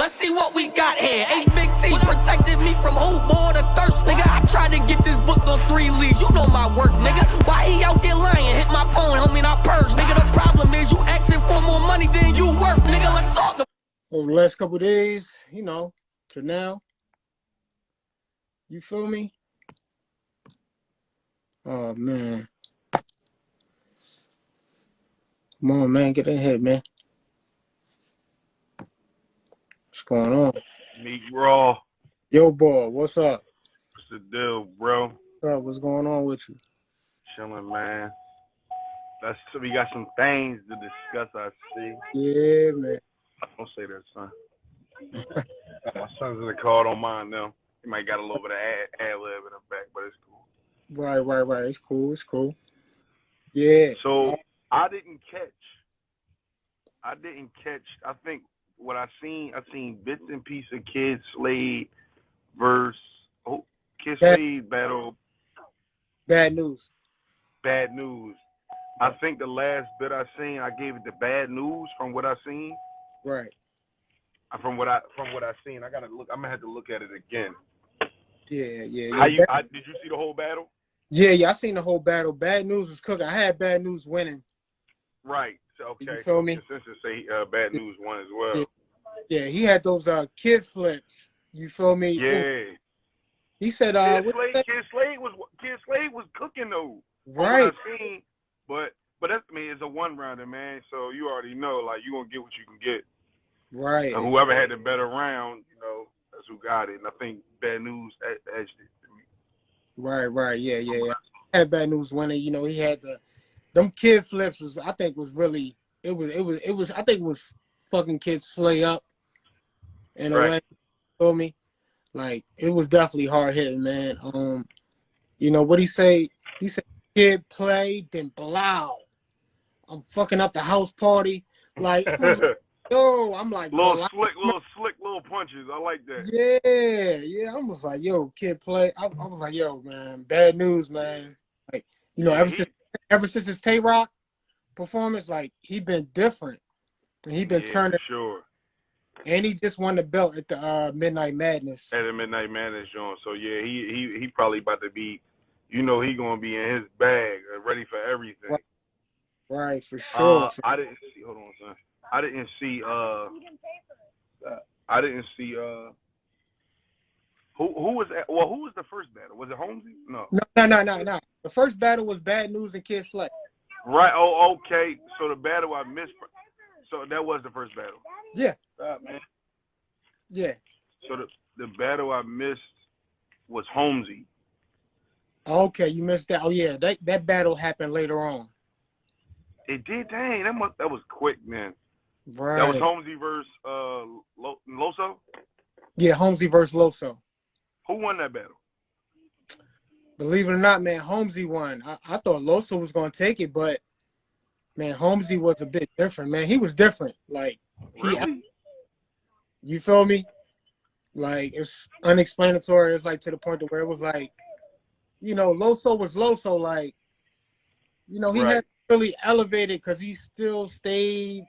Let's see what we got here. Ain't Big T protected me from who more the thirst, nigga. I tried to get this book on 3 leagues. You know my work, nigga. Why he out there lying? Hit my phone, homie, not purge, nigga. The problem is you asking for more money than you worth, nigga. Let's talk. Over the last couple of days, you know, to now. You feel me? Oh, man. Come on, man. Get in here, man. What's going on? Meek Raw. Yo, boy, what's up? What's the deal, bro? What's going on with you? Chilling, man. We got some things to discuss, I see. Yeah, man. Don't say that, son. My son's in the car, don't mind them. He might got a little bit of ad-lib in the back, but it's cool. Right. It's cool. Yeah. So, I didn't catch. I think what I seen bits and pieces of Kid Slade versus Kid Slade battle. Bad news. Bad news. I think the last bit I seen, I gave it the bad news from what I seen. Right. From what I seen, I gotta look. I'm gonna have to look at it again. Yeah. Did you see the whole battle? Yeah. I seen the whole battle. Bad news was cooking. I had Bad News winning. Right. So, okay. You feel me? Since say Bad News won as well. Yeah. He had those kid flips. You feel me? Yeah. He said, Kid Slade was cooking though. Right. What I seen, but that's it's a 1-rounder, man. So you already know, like you gonna get what you can get. Right. And whoever had the better round, you know, that's who got it. And I think Bad News edged it to me. Right. Yeah. I had Bad News winning. You know, he had them kid flips I think was really I think it was fucking Kid Slay up in a way. You feel me? Like it was definitely hard hitting, man. You know what he say? He said kid play, then blow. I'm fucking up the house party. Like it was yo, I'm like little slick punches. I like that. Yeah. I was like, yo, kid play. I was like, yo, man, Bad News, man. Like, you know, ever since his Tay-Rock performance, like he been different. And he been turning. Sure. And he just won the belt at the Midnight Madness. At the Midnight Madness joint. So yeah, he probably about to be, you know, he gonna be in his bag, ready for everything. Right, for sure. I didn't see. Hold on, son. I didn't see. Who was that? Well, who was the first battle? Was it Holmesy? No. No. The first battle was Bad News and Kid Slay. Right. Oh, okay. So the battle I missed. So that was the first battle. Yeah. Stop, man. Yeah. So the battle I missed was Holmesy. Okay, you missed that. Oh yeah, that battle happened later on. It did. Dang, that was quick, man. Right. That was Holmesy versus Loso? Yeah, Holmesy versus Loso. Who won that battle? Believe it or not, man, Holmesy won. I thought Loso was going to take it, but, man, Holmesy was a bit different, man. He was different. Like, really? You feel me? Like, it's unexplanatory. It's like to the point to where it was like, you know, Loso was Loso. Like, you know, he had really elevated because he still stayed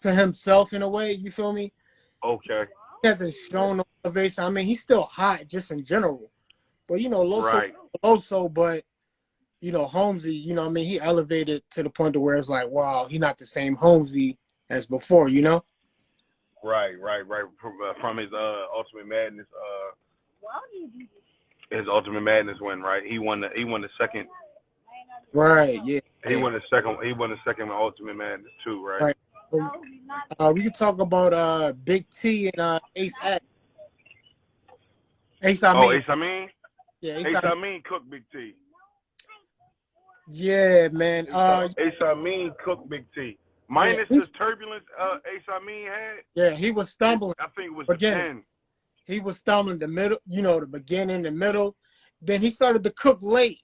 to himself in a way. You feel me? Okay. He hasn't shown no elevation. I mean, he's still hot just in general. But, you know, Loso, but, you know, Holmesy, you know what I mean? He elevated to the point to where it's like, wow, he's not the same Holmesy as before, you know? Right. From his Ultimate Madness, his Ultimate Madness win, right? He won the second. Right, yeah. He won the second Ultimate Madness too, right? We could talk about Big T and Ace Amin. Ace Amin? Yeah, Ace Amin cooked Big T. Yeah, man. Ace Amin cooked Big T. Minus the turbulence Ace Amin had. Yeah, he was stumbling. I think it was the 10. He was stumbling the middle, you know, the beginning, the middle. Then he started to cook late.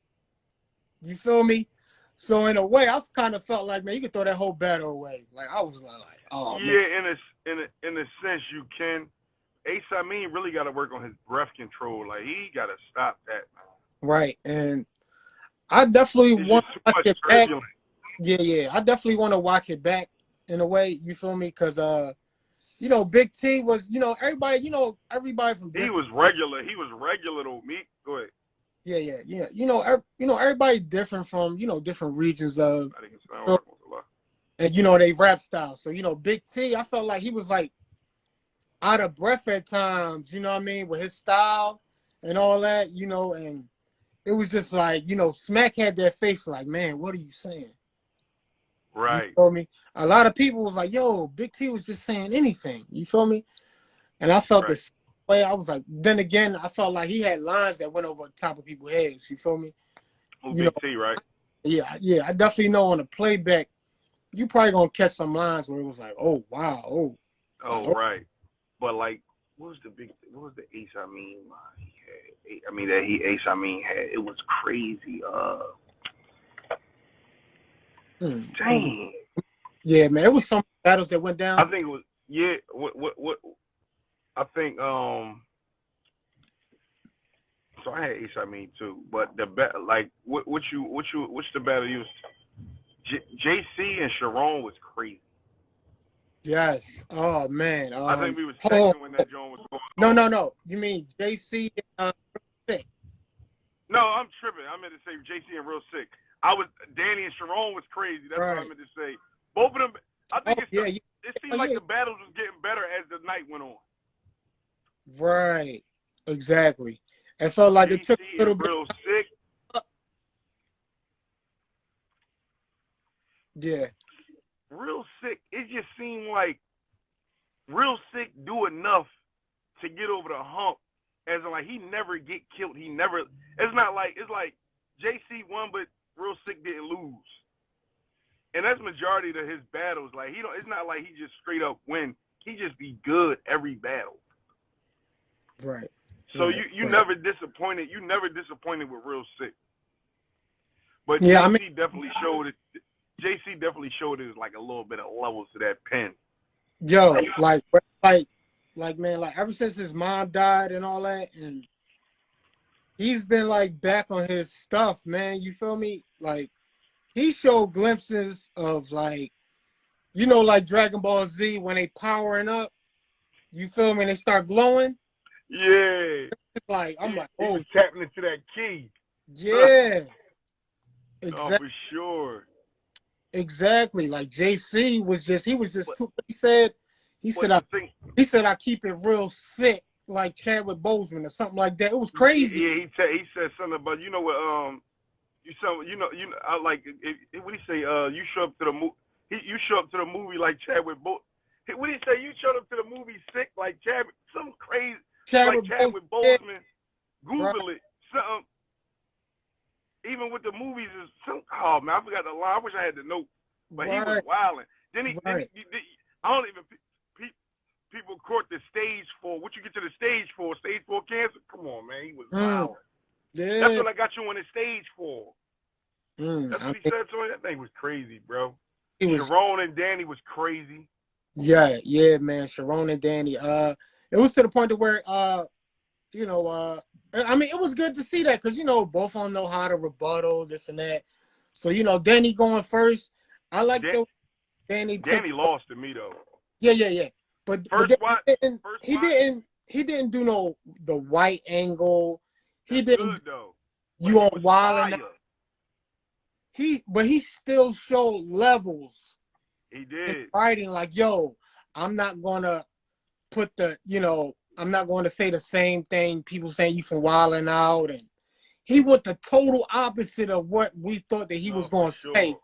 You feel me? So in a way, I kind of felt like, man, you could throw that whole battle away. Like I was like, oh man. Yeah, in a sense you can. Ace Amin really got to work on his breath control. Like he got to stop that. Right, and I definitely want to watch it back. Yeah, I definitely want to watch it back in a way. You feel me? Because Big T was, everybody from He different. was regular. He was regular though. Me, go ahead. Yeah. Everybody different from, different regions of, I think it's not working a lot. and they rap style. So, Big T, I felt like he was like out of breath at times, you know what I mean, with his style and all that, and it was just like, Smack had that face like, man, what are you saying? Right. You feel me? A lot of people was like, yo, Big T was just saying anything. You feel me? And I felt Right. this way. I was like, then again, I felt like he had lines that went over the top of people's heads. You feel me? Big T, right? Yeah. I definitely know on the playback, you probably gonna catch some lines where it was like, oh wow, Oh, wow. right. But like, what was the Ace Amin line he had? I mean that Ace Amin had. It was crazy. Dang. Yeah, man. It was some battles that went down. I think it was what I think so I had Ace Amin too, but the like what's the battle you JC and Sharon was crazy. Yes. Oh man. I think we was texting when that joint was going on. No. You mean JC and Sick? No, I'm tripping. I meant to say JC and Real Sick. Danny and Sharon was crazy. That's what I meant to say. Both of them. I think it seemed like the battles was getting better as the night went on. Right. Exactly. It felt like it took a little bit. Real Sick. Yeah. Real Sick. It just seemed like Real Sick do enough to get over the hump. As in, like, he never get killed. It's like JC won, but Real Sick didn't lose. And that's majority of his battles. Like, it's not like he just straight up win. He just be good every battle. Right. So you never disappointed. You never disappointed with Real Sick. But yeah, JC definitely showed it. JC definitely showed it like a little bit of levels to that pen. Yo, like man, like ever since his mom died and all that, and he's been like back on his stuff, man. You feel me? Like he showed glimpses of like, like Dragon Ball Z when they powering up. You feel me? And they start glowing. Yeah. It's like I'm like, he was tapping into that key. Yeah. Exactly. Oh, for sure. Exactly. Like JC was just he said I keep it real sick like Chadwick Boseman or something like that. It was crazy. Yeah, he said something about what I like what he say you show up to the movie you show up to the movie like Chadwick Boseman. What did he say? You showed up to the movie sick like Chadwick, some crazy Chadwick Boseman. Google it. Something. Even with the movies, is some. Oh man, I forgot the line. I wish I had the note, but he was wilding. Then he I don't even. People court the stage for what you get to the stage for. Stage 4 cancer. Come on, man. He was wilding. Yeah. That's what I got you on the stage for. That's what he said to me. That thing was crazy, bro. Sharon and Danny was crazy. Yeah, man. Sharon and Danny. It was to the point to where I mean, it was good to see that because both of them know how to rebuttal this and that. So Danny going first. I like Danny lost to me though. Yeah. But he didn't do the white angle. He didn't. Good, though. You on wild? But he still showed levels. He did. Fighting like, yo, I'm not gonna put I'm not going to say the same thing people saying you from Wildin' Out, and he went the total opposite of what we thought that he was going to say.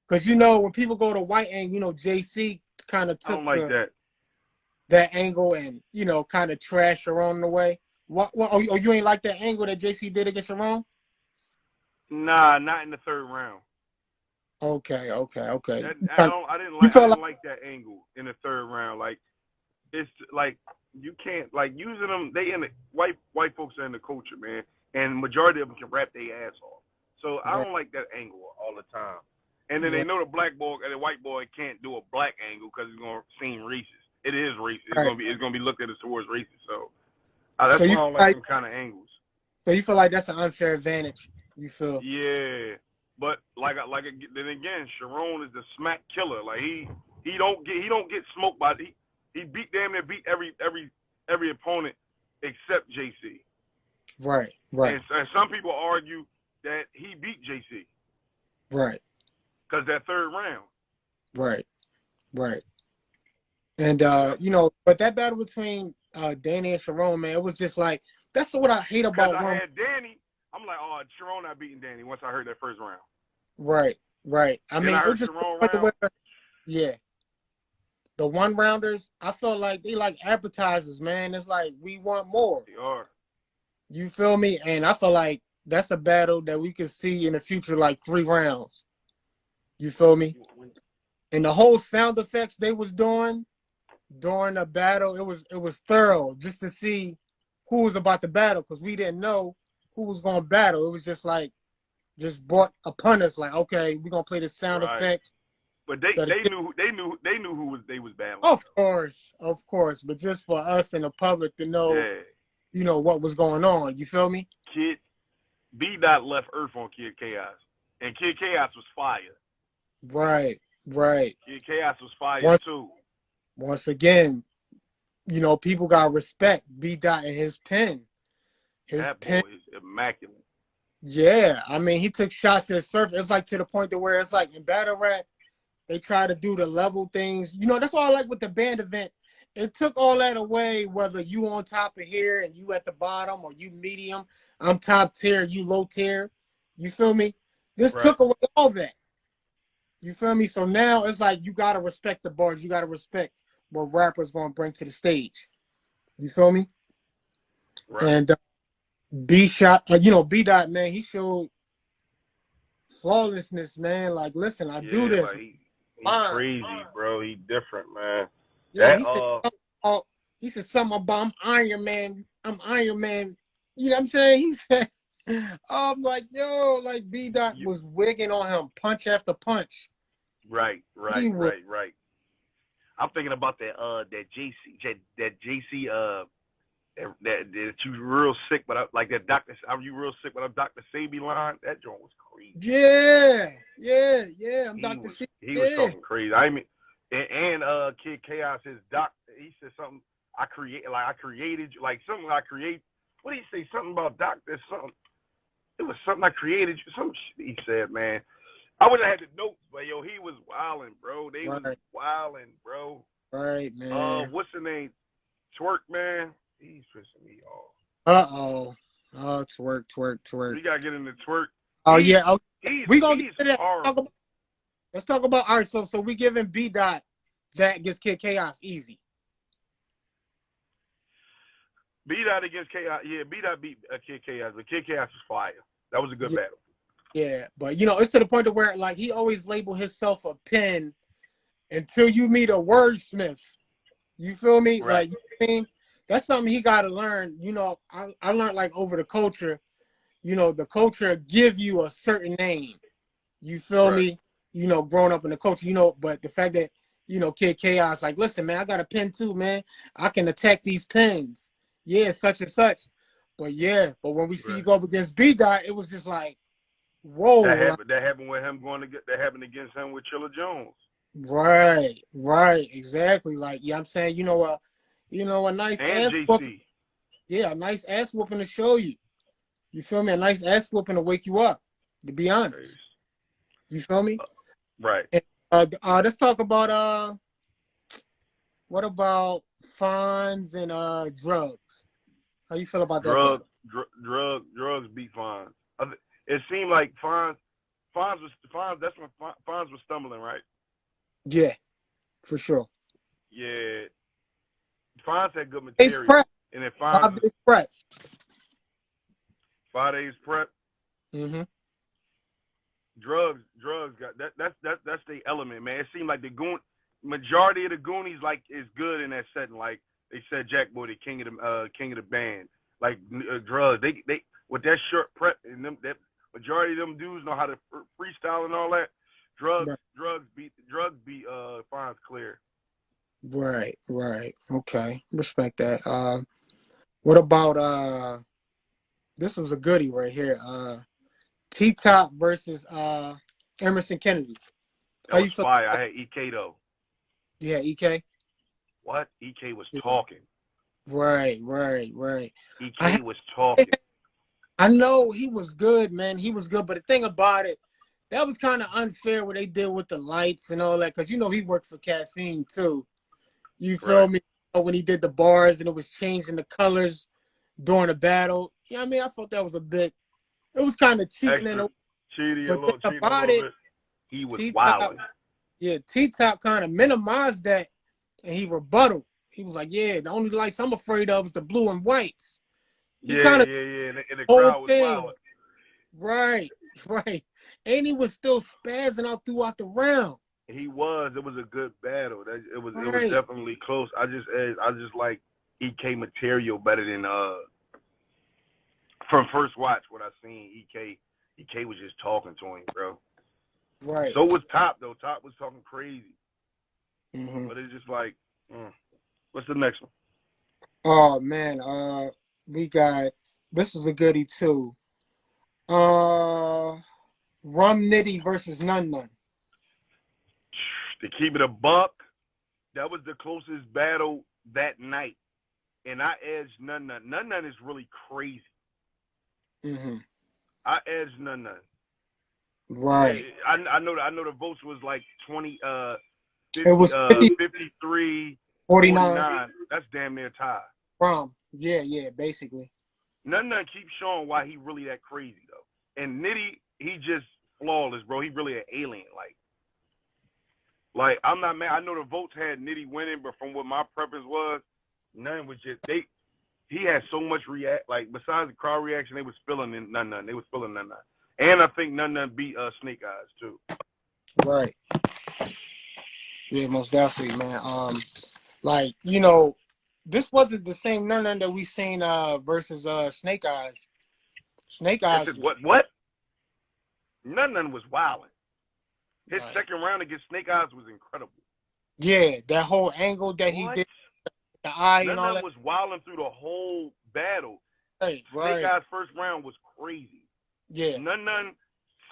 Because when people go to white angle, JC kind of took that angle and kind of trash Sharon the way. You ain't like that angle that JC did against Sharon? Nah, not in the third round. Okay. I didn't like that angle in the third round. Like it's like. You can't using them. They in the white folks are in the culture, man, and majority of them can rap their ass off. So I don't like that angle all the time. And then they know the black boy and the white boy can't do a black angle because it's gonna seem racist. It is racist. It's gonna be looked at as towards racist. So that's why I don't like them kind of angles. So you feel like that's an unfair advantage? You feel? Yeah, but then again, Sharon is the smack killer. Like he don't get smoked by He damn near beat every opponent except JC. Right. Right. And some people argue that he beat JC. Right. Because that third round. Right. Right. And but that battle between Danny and Sharon, man, it was just like that's what I hate about Because I had Danny, I'm like, oh, Sharon not beating Danny once I heard that first round. Right, right. I mean, I it was just yeah. The one rounders, I felt like they like appetizers, man. It's like we want more. They are. You feel me? And I feel like that's a battle that we could see in the future, like 3 rounds. You feel me? And the whole sound effects they was doing during the battle, it was thorough just to see who was about to battle because we didn't know who was going to battle. It was just like just brought upon us, like, okay, we're gonna play the sound effects. But they knew who they was battling. Of course. But just for us and the public to know, what was going on. You feel me? Kid bdot left Earth on Kid Chaos, and Kid Chaos was fire. Right. Kid Chaos was fire too. Once again, people got respect bdot in his pen. That boy is immaculate. Yeah, I mean, he took shots at surface. It's like to the point to where it's like in battle rap, they try to do the level things. That's why I like with the band event. It took all that away, whether you on top of here and you at the bottom or you medium. I'm top tier, you low tier. You feel me? This took away all that. You feel me? So now it's like you got to respect the bars. You got to respect what rappers going to bring to the stage. You feel me? Right. And bdot, man, he showed flawlessness, man. Like, listen, I do this. Like he's crazy, bro. He different, man. Yeah, he said something about I'm Iron Man. I'm Iron Man. You know what I'm saying? He said, I'm like, yo, like bdot was wigging on him, punch after punch. Right. I'm thinking about that JC that you real sick, but like that doctor. Are you real sick? But I'm Dr. Sabi line. That joint was crazy. Yeah. I'm Dr. Sabi. He was talking crazy. I mean, and Kid Chaos, his doc. He said something. I created something I create. What did he say? Something about doctor. Something. It was something I created. Some shit he said, man. I would have had the notes, but yo, he was wilding, bro. They was wilding, bro. Right, man. What's the name? Twerk, man. He's pissing me off. Oh, twerk. We gotta get into Twerk. Oh yeah. We gonna get to that. Let's talk about. All right, so we giving bdot that against Kid Chaos easy. bdot against Chaos. Yeah, bdot beat Kid Chaos, but Kid Chaos was fire. That was a good battle. Yeah, but it's to the point of where like he always labeled himself a pen until you meet a wordsmith. You feel me? Right. Like, you know what I mean? That's something he got to learn. I learned like over the culture, the culture give you a certain name. You feel me? Growing up in the culture, but the fact that, Kid Chaos, like, listen, man, I got a pen too, man. I can attack these pens. Yeah, such and such. But when we see you go up against bdot, it was just like, whoa. That happened with him that happened against him with Chilla Jones. Right, exactly. Like, I'm saying, a nice ass whooping. Yeah, a nice ass whooping to show you. You feel me? A nice ass whooping to wake you up, to be honest. You feel me? Right. And, let's talk about what about fines and drugs? How you feel about that? Drugs beat fines. It seemed like fines that's when fines was stumbling, right? Yeah, for sure. Yeah. Fonz had good material. And then Fonz 5 days prep. 5 days prep. Mm-hmm. Drugs got that's the element, man. It seemed like the majority of the Goonies is good in that setting. Like they said, Jack Boy, the king of the band. Like drugs, they with that short prep and them that majority of them dudes know how to freestyle and all that. Drugs beat Fonz clear. Right. Okay. Respect that. What about this was a goodie right here. T-Top versus Emerson Kennedy. That was fire. I had EK though. Yeah, EK. Wow. what? EK was talking. Right. EK was talking. I know he was good, man. He was good, but the thing about it, that was kind of unfair what they did with the lights and all that, because you know he worked for Caffeine too. You feel me? When he did the bars and it was changing the colors during the battle. Yeah, I mean, I thought that was a bit. It was kind of cheating, a little bit. He was wilding. Yeah, T-Top kind of minimized that, and he rebutted. He was like, "Yeah, the only lights I'm afraid of is the blue and whites." And the crowd was wilding. Right. And he was still spazzing out throughout the round. He was. It was a good battle. It was definitely close. I just like EK material better than from first watch what I seen. EK was just talking to him, bro. Right. So was Top though. Top was talking crazy. Mm-hmm. But it's just like, what's the next one? Oh man, we got this is a goodie too. Rum Nitty versus Nun Nun. To keep it a buck, that was the closest battle that night, and I edged Nun Nun. Nun Nun is really crazy. Mm-hmm. I edged Nun Nun. Right. I know the votes was like 20. 50, it was 53, 49. That's damn near tied. Yeah, basically. Nun Nun keeps showing why he really that crazy though, and Nitty he just flawless, bro. He really an alien, Like, I'm not mad. I know the votes had Nitty winning, but from what my preference was, Nun was just he had so much besides the crowd reaction, they was feeling Nun Nun. They was feeling Nun Nun. And I think Nun Nun beat Snake Eyes too. Right. Yeah, most definitely, man. Like, you know, this wasn't the same Nun Nun that we seen versus Snake Eyes. Snake Eyes. What? Nun Nun was wilding. His second round against Snake Eyes was incredible. Yeah, that whole angle that he did, the eye and all that. Nun was wilding through the whole battle. Right. Snake Eyes' first round was crazy. Yeah. Nun Nun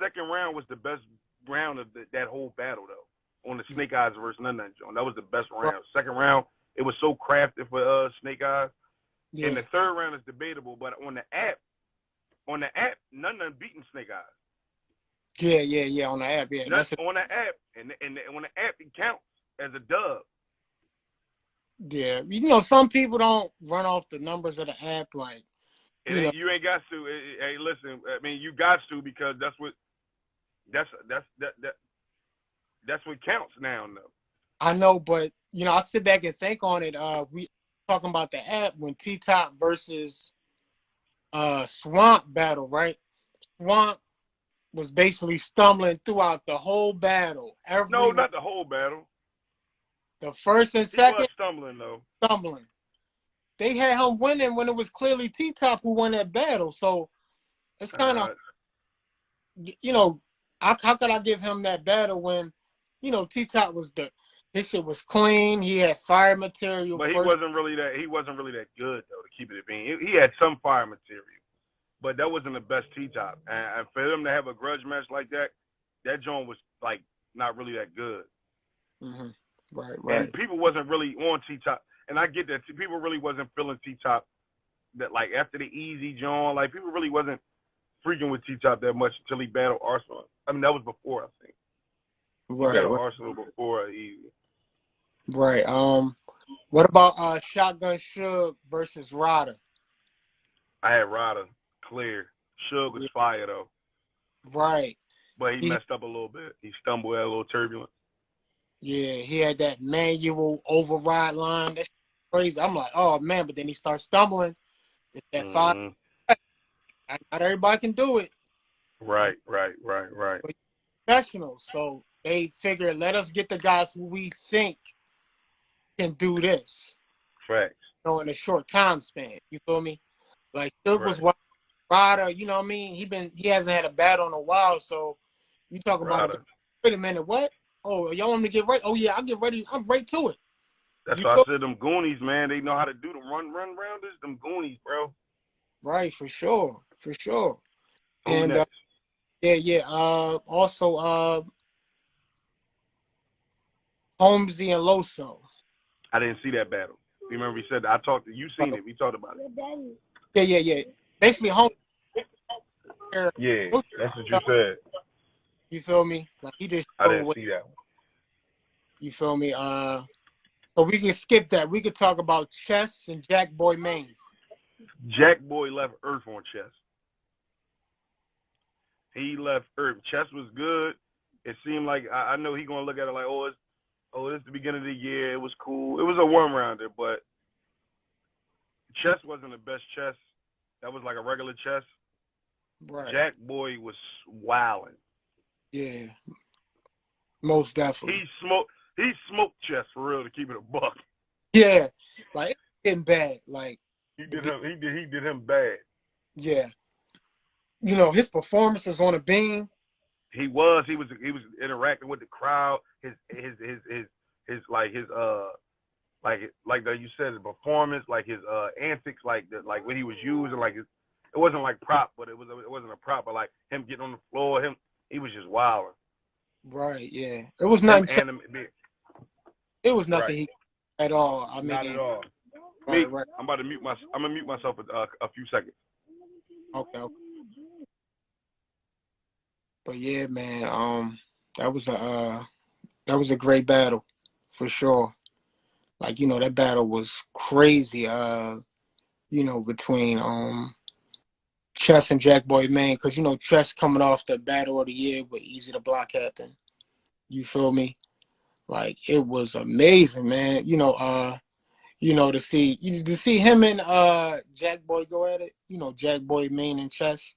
second round was the best round of that whole battle, though, on the Snake Eyes versus Nun Nun joint. That was the best round. Right. Second round, it was so crafted for Snake Eyes. Yeah. And the third round is debatable, but on the app, Nun Nun beating Snake Eyes. Yeah, on the app, yeah. That's on the app, and on the app it counts as a dub. Yeah, you know, some people don't run off the numbers of the app, like. You ain't got to. Hey, listen, I mean, you got to because that's what counts now, though. I know, but you know, I sit back and think on it. We talking about the app when T-Top versus Swamp battle, right? Swamp was basically stumbling throughout the whole battle. No, not the whole battle. The first and second. He was stumbling, though. Stumbling. They had him winning when it was clearly T-Top who won that battle. So it's kind of, you know, how could I give him that battle when, you know, T-Top was his shit was clean. He had fire material. But he wasn't really that good, though, to keep it a bean. He had some fire material. But that wasn't the best T-Top. And for them to have a grudge match like that joint was, like, not really that good. Mm-hmm. Right. And people wasn't really on T-Top. And I get that. People really wasn't feeling T-Top. That, like, after the Easy joint, like, people really wasn't freaking with T-Top that much until he battled Arsenal. I mean, that was before, I think. Right. He battled Arsenal before Easy. Right. What about Shotgun Suge versus Ryder? I had Ryder. Clear. Suge was fire, though. Right. But he messed up a little bit. He stumbled, had a little turbulence. Yeah, he had that manual override line. That's crazy. I'm like, oh, man, but then he starts stumbling. It's that five. Not everybody can do it. Right. But professionals, so they figure, let us get the guys who we think can do this. Facts. You know, in a short time span. You feel me? Like, Suge was Ryder, you know what I mean? He hasn't had a battle in a while, so you talk about wait a minute, what? Oh, y'all want me to get ready? Oh yeah, I'll get ready. I'm right to it. That's why I said them Goonies, man. They know how to do the run rounders. Them Goonies, bro. Right, for sure. Who And next? Also Holmesy and Loso. I didn't see that battle. You remember he said, I talked to you, seen it. We talked about it. Yeah. Basically, home. Yeah, that's what you said. You feel me? Like he just. I didn't see that one. You feel me? So we can skip that. We could talk about Chess and Jack Boy Maine. Jack Boy left Earth on Chess. He left Earth. Chess was good. It seemed like I know he gonna look at it like, this is the beginning of the year. It was cool. It was a one rounder, but Chess wasn't the best chess. That was like a regular chess. Right. Jack Boy was wilding. Yeah. Most definitely. He smoked Chess for real, to keep it a buck. Yeah. Like, it's getting bad. Like, he did him bad. Yeah. You know, his performances on the beam. He was interacting with the crowd. His like you said, his performance, like his antics, like what he was using, like it wasn't like prop, but it wasn't a prop, but like him getting on the floor, he was just wilding. Right. Yeah. It was nothing. It was nothing at all. I mean, not at all. Right. I'm gonna mute myself a few seconds. Okay. But yeah, man, that was a great battle for sure. Like, you know, that battle was crazy, you know, between Chess and Jack Boy Maine, because, you know, Chess coming off the battle of the year with Easy the Block Captain. You feel me? Like, it was amazing, man. You know, to see him and Jack Boy go at it, you know, Jack Boy Maine and Chess.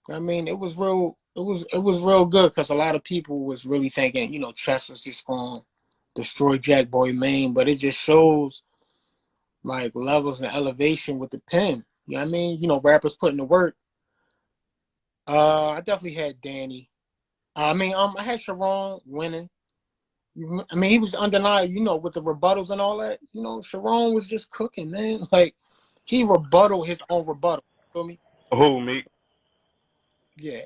I mean, it was real good, because a lot of people was really thinking, you know, Chess was just going to destroy Jack Boy Maine, but it just shows like levels and elevation with the pen. You know what I mean? You know, rappers putting the work. I definitely had Danny. I had Sharon winning. I mean, he was undeniable, you know, with the rebuttals and all that. You know, Sharon was just cooking, man. Like, he rebutted his own rebuttal. You feel me? Who, me? Yeah.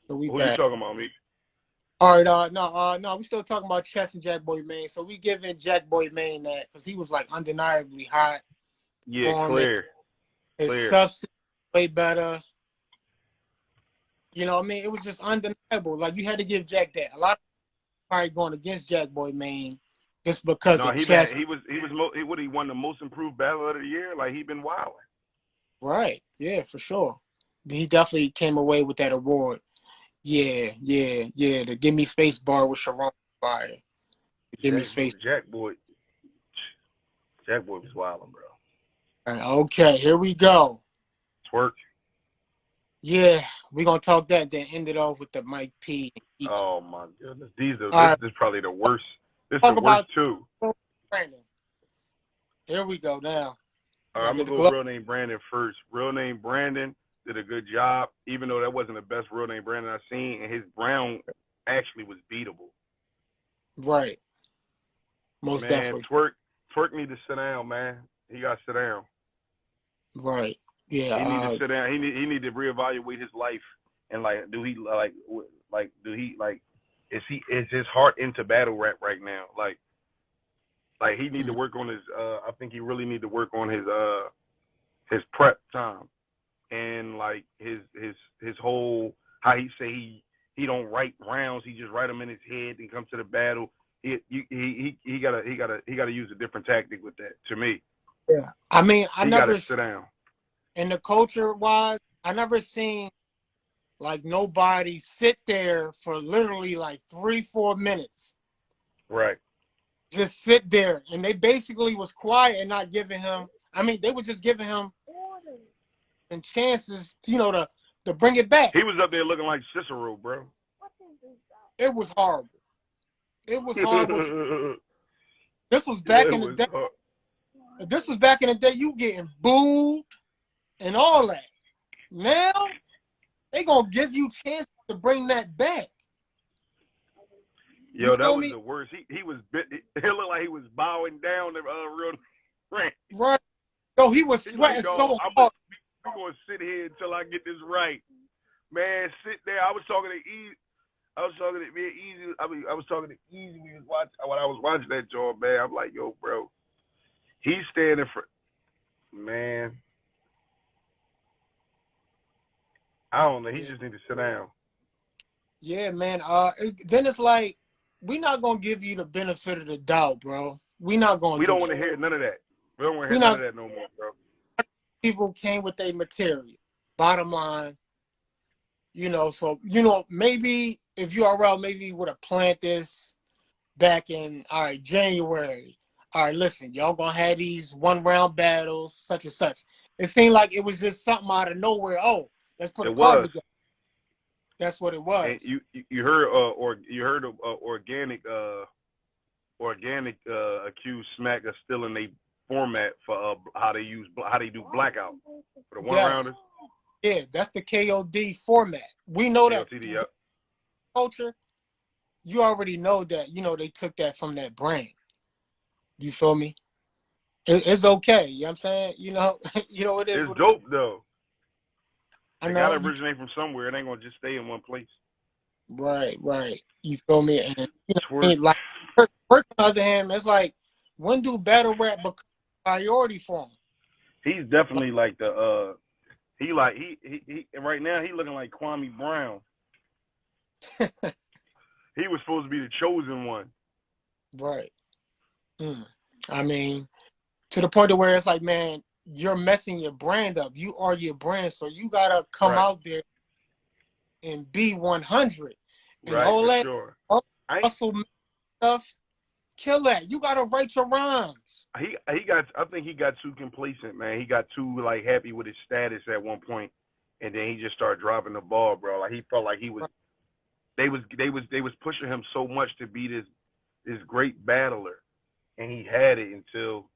So who you talking about, me? All right, no, we still talking about Chess and Jack Boy Maine. So we giving Jack Boy Maine that, because he was like undeniably hot. Yeah, clear. His substance way better. You know what I mean? It was just undeniable. Like, you had to give Jack that. A lot of people probably going against Jack Boy Maine just because of Chess. He won the most improved battle of the year. Like, he been wilding. Right. Yeah, for sure. He definitely came away with that award. Yeah. The Give Me Space bar with Sharon fire. Give Me Space. Jack Boy was wilding, bro. Right, okay, here we go. Twerk. Yeah, we're going to talk that, then end it off with the Mike P. Oh, my goodness. This is probably the worst. This is the worst, too. Brandon. Here we go now. All right, I'm going to go real name Brandon first. Real name Brandon did a good job, even though that wasn't the best real name Brandon I've seen, and his Brown actually was beatable. Right. Most definitely. Twerk need to sit down, man. He got to sit down. Right. Yeah. He need to sit down. He need to reevaluate his life, and like, is his heart into battle rap right now? Like he need to work on his. I think he really need to work on his prep time, and like his whole, how he say he don't write rounds. He just write them in his head and come to the battle. He gotta use a different tactic with that. To me. Yeah. I mean, I never sit down. In the culture wise, I never seen like nobody sit there for literally like 3-4 minutes. Right. Just sit there, and they basically was quiet and not giving him. I mean, they were just giving him and chances, you know, to bring it back. He was up there looking like Cicero, bro. It was horrible. It was horrible. This was back in the day. This was back in the day. You getting booed and all that. Now they gonna give you chances to bring that back. Yo, that was the worst. He was bit. It looked like he was bowing down the real friend. Right. So he was sweating so hard. I'm gonna sit here until I get this right, man. Sit there. I was talking to E. I was talking to me and Easy. I was talking to Easy when I was watching that joint, man. I'm like, yo, bro, he's standing for man. I don't know. He just need to sit down. Yeah, man. Then it's like we're not gonna give you the benefit of the doubt, bro. We not gonna. We don't want to hear none of that. We don't want to hear none of that no more, bro. People came with their material. Bottom line, so maybe if URL maybe would have planned this back in January. All right, listen, y'all gonna have these 1-round battles, such and such. It seemed like it was just something out of nowhere. Oh, let's put a card together. That's what it was. And you heard organic accused Smack of stealing a format for how they do blackout for the 1-rounders. Yeah, that's the KOD format. We know KOTD, that culture. You already know that. They took that from that brand. You feel me? It's okay. You know what I'm saying? It is. It's dope though. It gotta originate from somewhere. It ain't gonna just stay in one place. Right. You feel me? And like Twerk, on the other hand, it's like, when do battle rap become a priority for him? He's definitely like the he right now he looking like Kwame Brown. He was supposed to be the chosen one. Right. I mean, to the point of where it's like, man, you're messing your brand up. You are your brand, so you gotta come out there and be 100. And all that hustle stuff, kill that. You gotta write your rhymes. I think he got too complacent, man. He got too happy with his status at one point, and then he just started dropping the ball, bro. Like he felt like he was. They was pushing him so much to be this great battler, and he had it until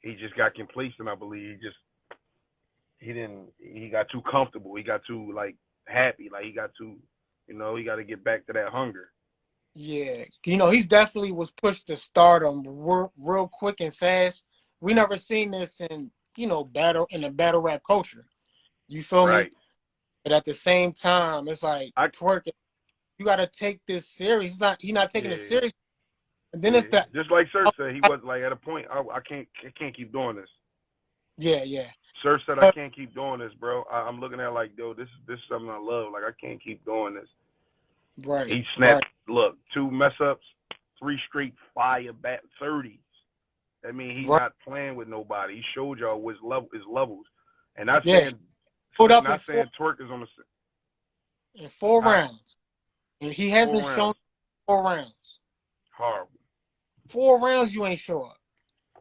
he just got complacent. I believe he got too comfortable. He got too happy. Like he got too, he got to get back to that hunger. Yeah, he's definitely was pushed to stardom real quick and fast. We never seen this in the battle rap culture. You feel me? But at the same time, it's like Twerk. You got to take this serious. He's not taking it serious. And then it's that, just like Sir said, he was like at a point. I can't keep doing this. Yeah. Sir said I can't keep doing this, bro. I'm looking at it like, yo, this is something I love. Like I can't keep doing this. Right. He snapped. Look, 2 mess ups, 3 straight fire back 30s. I mean, he's not playing with nobody. He showed y'all his levels, and not saying Twerk is on the in 4 rounds, and he hasn't shown 4 rounds. Horrible. 4 rounds, you ain't show up.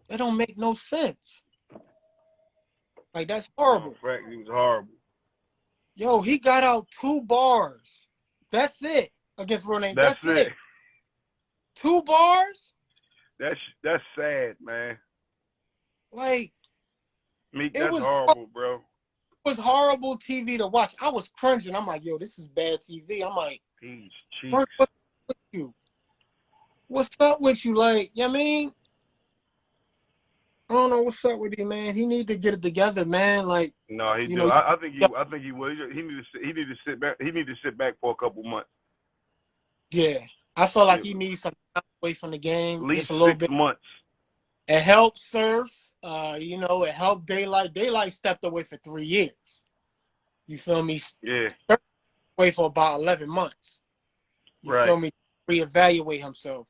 That don't make no sense. Like, that's horrible. In fact, he was horrible. Yo, he got out 2 bars. That's it against Real Name. That's it. 2 bars? That's sad, man. Like, that's horrible, bro. It was horrible TV to watch. I was cringing. I'm like, yo, this is bad TV. I'm like, what's up with you? What's up with you? Like, you know what I mean? I don't know what's up with you, man. He need to get it together, man. Like, no, he do. I think he will. He need to sit back. He need to sit back for a couple months. Yeah, I feel like he needs some time away from the game, at least just a little 6 bit. months. It helped Surf. It helped Daylight. Daylight stepped away for 3 years. You feel me? Yeah. Surf away for about 11 months. You feel me? Reevaluate himself.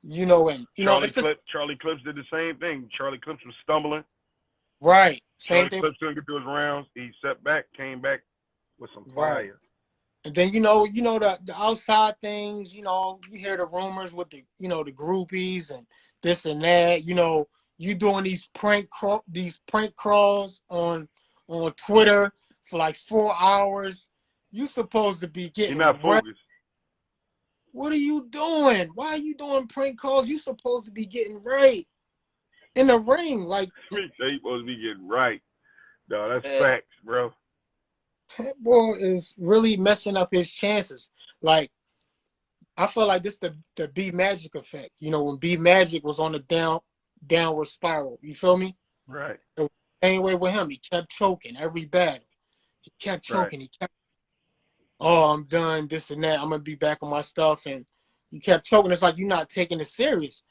Charlie Clips did the same thing. Charlie Clips was stumbling. Right. Charlie Clips couldn't get to his rounds. He stepped back, came back with some fire. Right. And then the outside things. You hear the rumors with the the groupies and this and that. You doing these prank crawls on Twitter for like 4 hours. You supposed to be getting. You're not focused. What are you doing? Why are you doing prank calls? You supposed to be getting right in the ring. Like, you supposed to be getting right. No, that's facts, bro. That boy is really messing up his chances. Like, I feel like this the B Magic effect. When B Magic was on the downward spiral. You feel me? Right. It was the same way with him. He kept choking every battle. He kept choking. oh, I'm done, this and that. I'm gonna be back on my stuff, and you kept choking. It's like you're not taking it serious.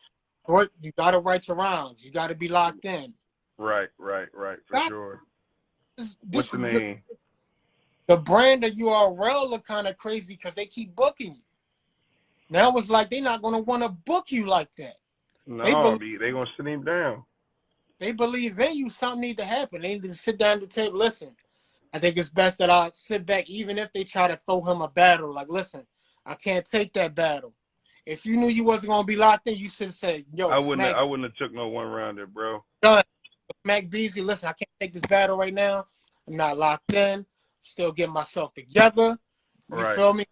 You gotta write your rounds. You gotta be locked in. Right, for sure. This What's the name? the brand of URL are kind of crazy because they keep booking you. Now it's like they're not gonna want to book you like that. No, they gonna sit him down. They believe in you. Something need to happen. They need to sit down at the table. Listen, I think it's best that I sit back, even if they try to throw him a battle. Like, listen, I can't take that battle. If you knew you wasn't gonna be locked in, you should have said, "Yo, I wouldn't have took no one rounder, bro." Done. Smack Beasley, listen, I can't take this battle right now. I'm not locked in. Still getting myself together. You feel me?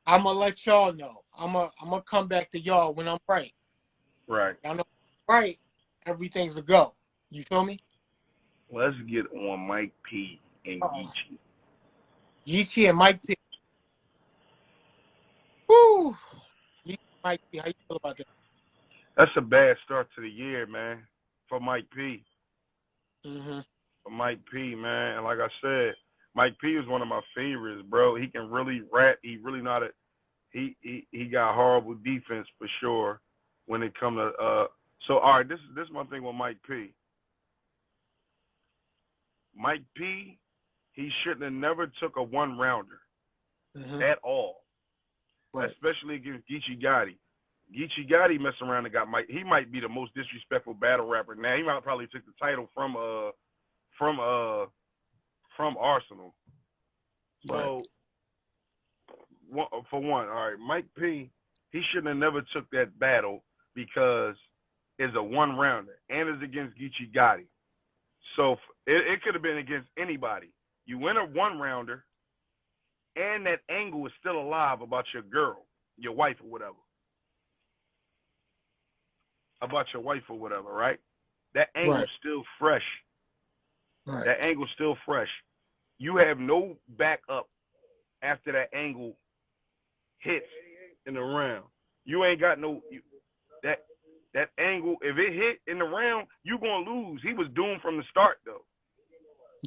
I'm gonna let y'all know. I'm gonna come back to y'all when I'm right. Right. Y'all know right. Everything's a go. You feel me? Let's get on Mike P and Geechee. Geechee and Mike P. Woo! Geechee, Mike P. How you feel about that? That's a bad start to the year, man, for Mike P. Mm-hmm. For Mike P, man. And like I said, Mike P is one of my favorites, bro. He can really rap. He really not he got horrible defense for sure when it come to so all right, this is my thing with Mike P. Mike P, he shouldn't have never took a one rounder at all. Right. Especially against Geechee Gotti. Geechee Gotti messing around and got Mike. He might be the most disrespectful battle rapper now. He might probably took the title from Arsenal. So for one, all right, Mike P, he shouldn't have never took that battle because it's a one rounder and it's against Geechee Gotti. So it could have been against anybody. You win a one rounder, and that angle is still alive about your girl, your wife or whatever. About your wife or whatever, right? That angle's still fresh. Right. That angle's still fresh. You have no backup after that angle hits in the round. You ain't got no that angle. If it hit in the round, you gonna lose. He was doomed from the start, though.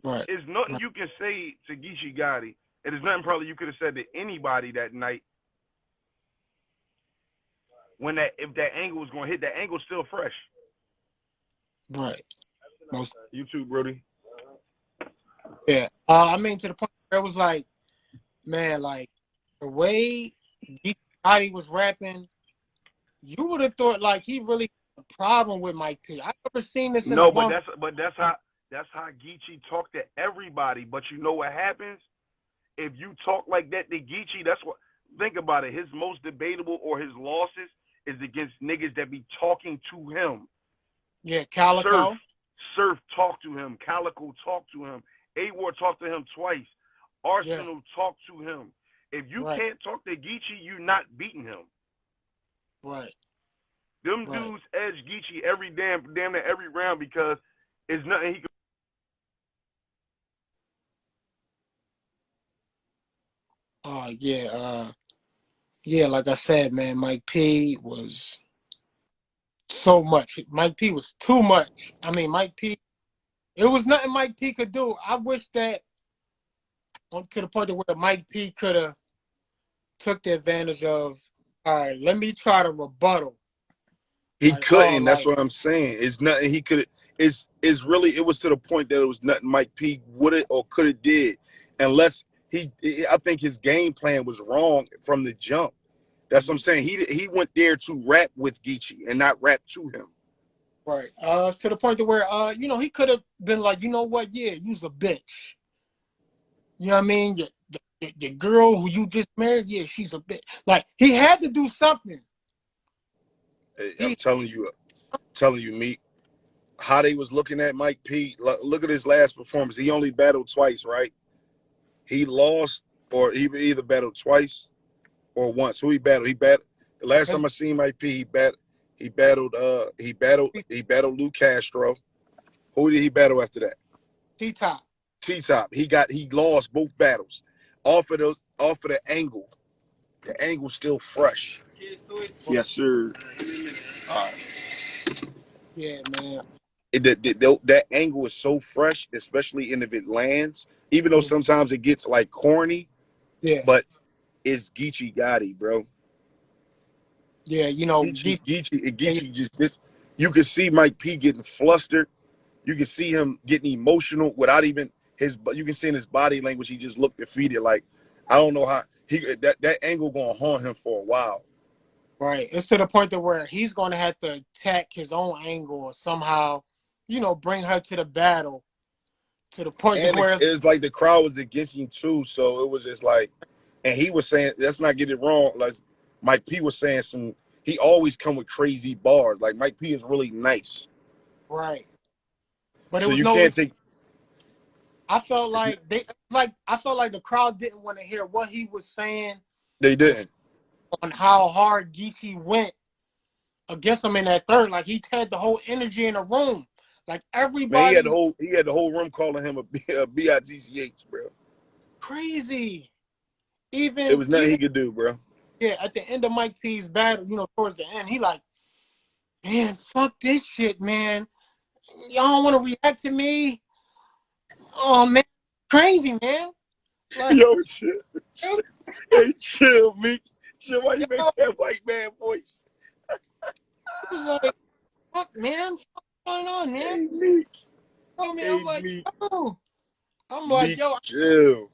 Right. There's nothing you can say to Geechee Gotti, and there's nothing probably you could have said to anybody that night. When if that angle was gonna hit, that angle's still fresh. Right. You too, Brody. Yeah. I mean, to the point where it was like, man, like the way Gotti was rapping, you would have thought like he really had a problem with Mike P. I've never seen this. But that's how Geechee talk to everybody. But you know what happens if you talk like that to Geechee? That's what. Think about it. His most debatable or his losses is against niggas that be talking to him. Yeah, Calico. Surf talked to him. Calico talked to him. A-War talked to him twice. Arsenal talked to him. If you can't talk to Geechee, you're not beating him. Right. Them dudes edge Geechee every damn near every round because it's nothing he can. Yeah, like I said, man, Mike P was so much. Mike P was too much. I mean, Mike P, it was nothing Mike P could do. I wish that to the point where Mike P could have took the advantage of, all right, let me try to rebuttal. He couldn't. That's what I'm saying. It's nothing he could. It's really. It was to the point that it was nothing Mike P would have or could have did, unless he. I think his game plan was wrong from the jump. That's what I'm saying. He went there to rap with Geechee and not rap to him. Right. To the point to where he could have been like, you know what? Yeah, you's a bitch. You know what I mean? The girl who you just married, yeah, she's a bitch. Like he had to do something. I'm telling you, Meek, how they was looking at Mike P. Look at his last performance. He only battled twice, right? He lost, or he either battled twice or once. Who he battled? The last time I seen Mike P, he battled Lou Castro. Who did he battle after that? T-Top. He lost both battles. Off of the angle. The angle's still fresh. Yes, sir. All right. Yeah, man. That angle is so fresh, especially if it lands. Even though sometimes it gets like corny, Yeah. But it's Geechee Gotti, bro. Yeah, you know, Geechee just this. You can see Mike P getting flustered. You can see him getting emotional without even his. You can see in his body language. He just looked defeated. Like I don't know how that angle gonna haunt him for a while. Right. It's to the point to where he's going to have to attack his own angle or somehow, you know, bring her to the battle. To the point And where it's like the crowd was against him too, so it was just like, and he was saying, let's not get it wrong. Like Mike P was saying he always come with crazy bars. Like Mike P is really nice. Right. But so it was you can't take. I felt like the crowd didn't want to hear what he was saying. They didn't. On how hard Geechee went against him in that third. Like he had the whole energy in the room. Like everybody. Man, he had the whole room calling him a bitch, bro. Crazy. Even it was nothing he could do, bro. Yeah, at the end of Mike P's battle, you know, towards the end, he like, man, fuck this shit, man. Y'all don't want to react to me. Oh man, crazy, man. Like, yo, chill. Hey, chill, Meek. Chill, why you make that white man voice? It was like, fuck, man. What's going on, man? Hey, Meek. Oh, man, Hey, I'm like, Meek. yo. I'm like, Meek, yo. chill.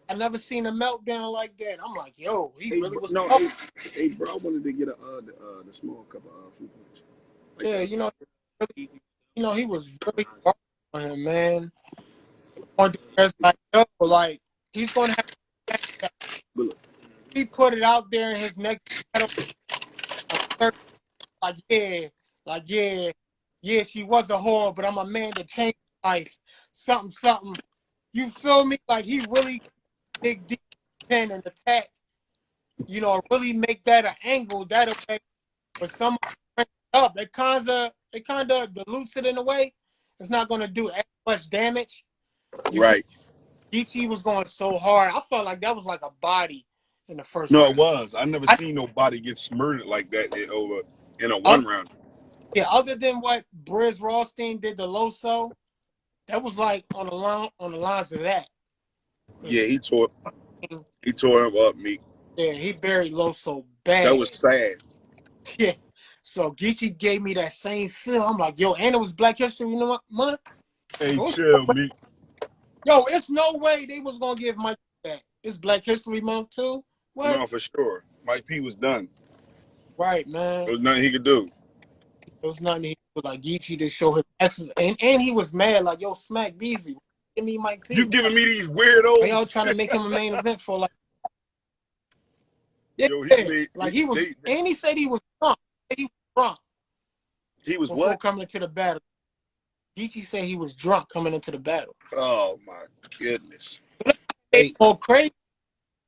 I never seen a meltdown like that. I'm like, yo, he really was. No, hey, bro, I wanted to get the small cup of fruit punch. Like, yeah, you know, he was really hard on him, man. Like, yo, like he's gonna have to. He put it out there in his next battle. Like yeah, she was a whore, but I'm a man that changed life. Something. You feel me? Like he really dig deep in and attack. You know, really make that an angle that way. But someone bring it up, it kind of dilutes it in a way. It's not gonna do as much damage. Right. Geechee was going so hard. I felt like that was like a body in the first No, round. it was. I never seen nobody get smurdered like that in a one round. Yeah, other than what Briz Rothstein did to Loso, that was like on the lines of that. Yeah, he tore him up, Meek. Yeah, he buried Loso bad. That was sad. Yeah. So Geechee gave me that same feel. I'm like, yo, and it was Black History Month. Hey, chill, Meek. Yo, it's no way they was gonna give Mike that. It's Black History Month too. What? No, for sure. Mike P was done. Right, man. There was nothing he could do. There was nothing he could like Geechee to show him excellence. And he was mad, like, yo, smack Beezy. Give me Mike P. You giving me these weirdos? They all trying to make him a main event for like. Yeah, Yo, and he said he was drunk. He was before what? Coming into the battle. Geechee said he was drunk coming into the battle. Oh my goodness. Hey. Oh, crazy.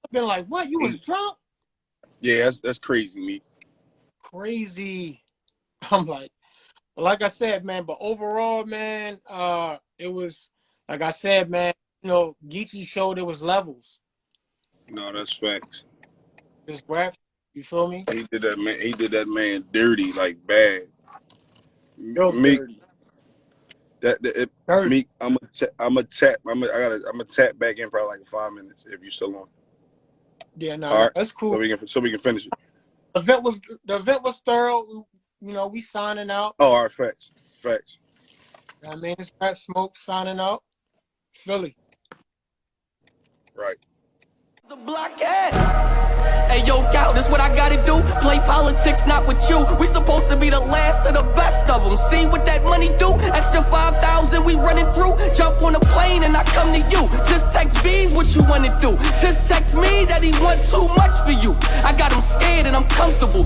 I've been like, what? You was drunk? Yeah, that's crazy, Meek. Crazy. I'm like I said, man, but overall, man, it was, like I said, man, you know, Geechee showed it was levels. No, that's facts. This rap, you feel me? He did that man dirty, like bad. Meek, Meek, I'm gonna tap back in probably like 5 minutes if you still on. Yeah, no, right. That's cool. So we can finish it. The event was thorough. You know, we signing out. Oh, all right, facts. I mean, it's Rap Smoke signing out. Philly. Right. The blockhead. Hey, yo, Gal, this what I gotta do. Play politics, not with you. We supposed to be the last of the best of them. See what that money do? Extra 5,000 we running through. Jump on a plane and I come to you. Just text B's what you wanna do. Just text me that he want too much for you. I got him scared and I'm comfortable.